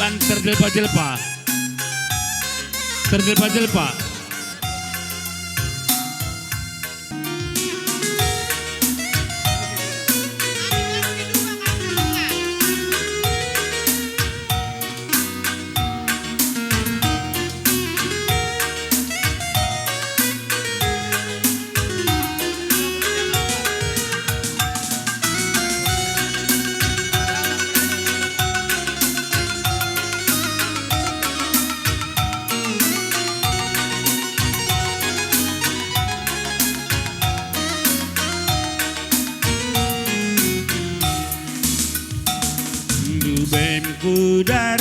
Ban terjelpa-jelpa. Terjelpa-jelpa. Bemku darani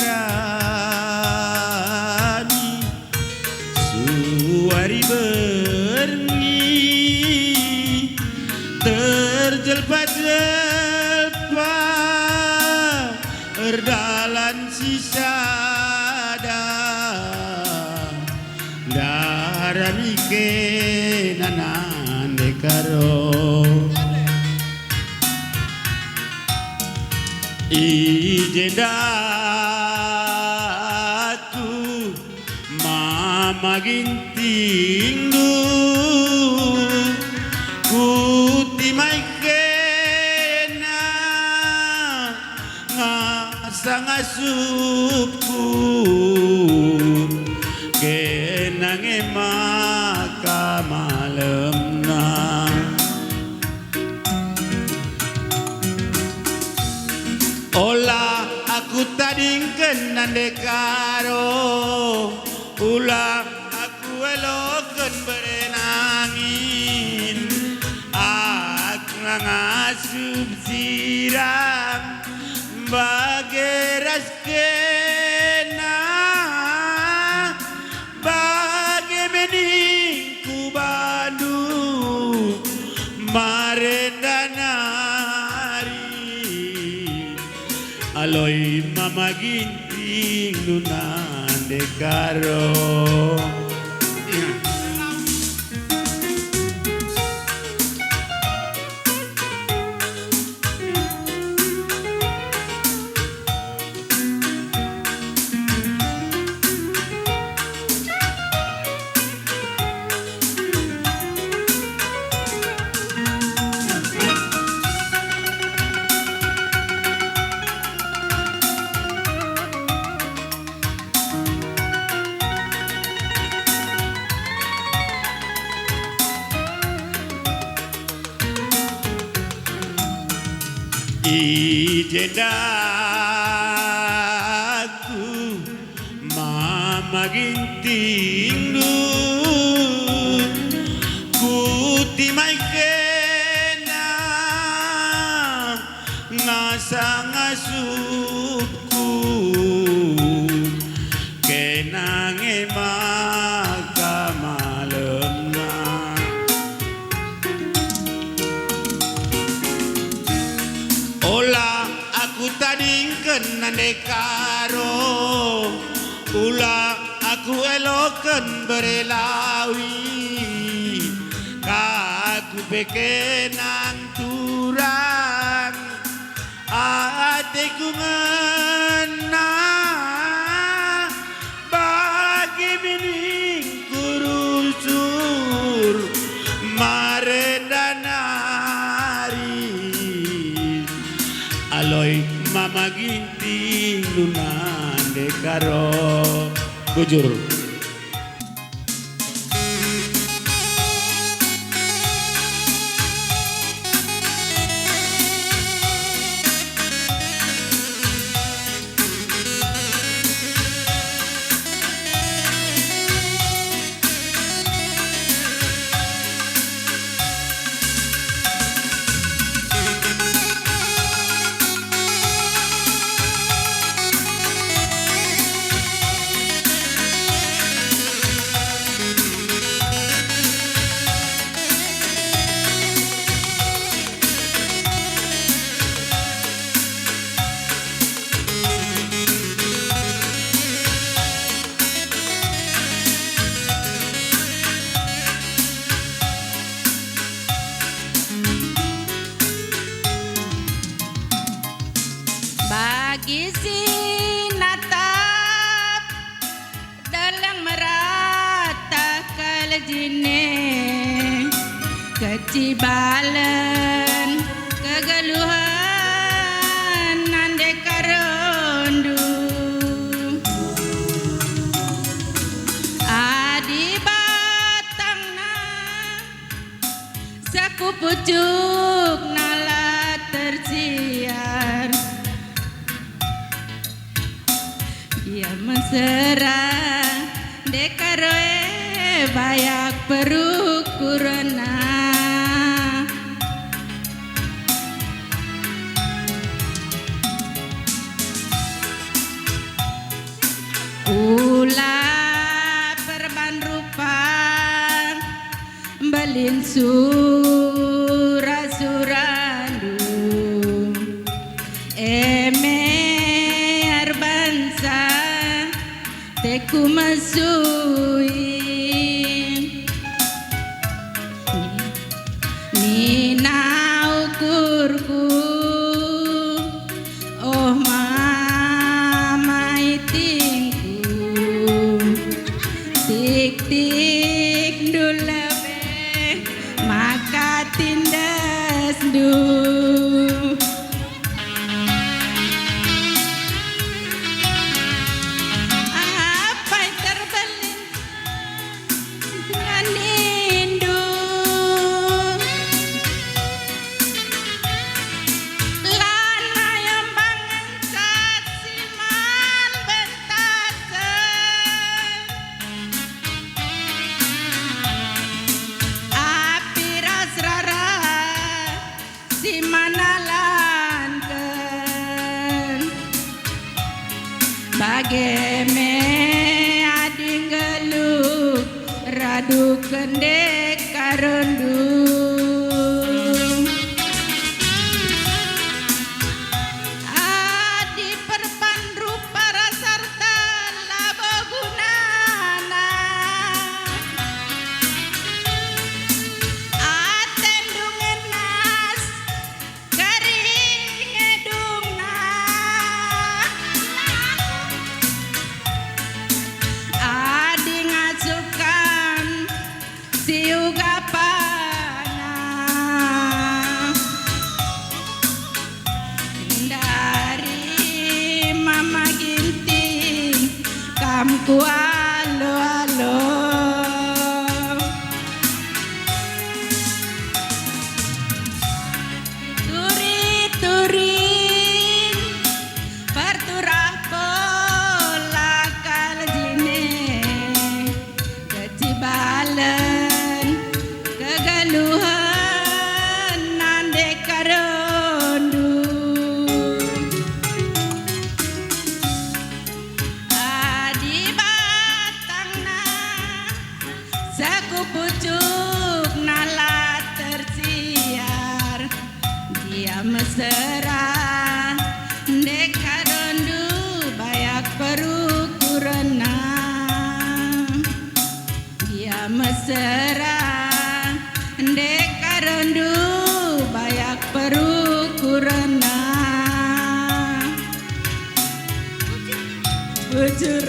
suari berni terjelpa-jelpa erdalan sisada darani kenanan dekaro ijendaku mama ginting du kuti mai kena ngasa ngasupku kenang emaka malemna olah aku tadingkeun nande karo ulah aku elokeun berenangin aku ngasup sirang bageras kena bage meningku Bandung marendanari aloy mama ginting lunan dekaro ijendaku mama ginting du kuti mai kena ngasa ngasupku kenang emaka malemna olah aku tadingkeun nande karo ulah aku elokeun berelawi kaku pekenang turang atiku ngena bagi mining kurusur marendanari aloy mama ginting lunan dekaro bujur Bagi si Nata kecibalen kegeluhan nande karondu adi batangna saku pucuk nala tersiar dia mesra dekaroe bayak perukurana ula perban rupa belin surasurandu arbansa teku masui nina ukurku oh mama itingku tik tik dulebe maka tindas du bageme ading geluk radu kendek karondu adi perpan rupa rasarta labo gunana atendungen nas kering edungna siugapana dari mama ginting kamku alo alo turi turin perturah pola kaljine kecibalen kegeluhan nande karondu adi batangna saku pucuk nala tersiar dia mesra ndek karondu bayak perukurana dia mesra ndek karondu bayak perukurana bujur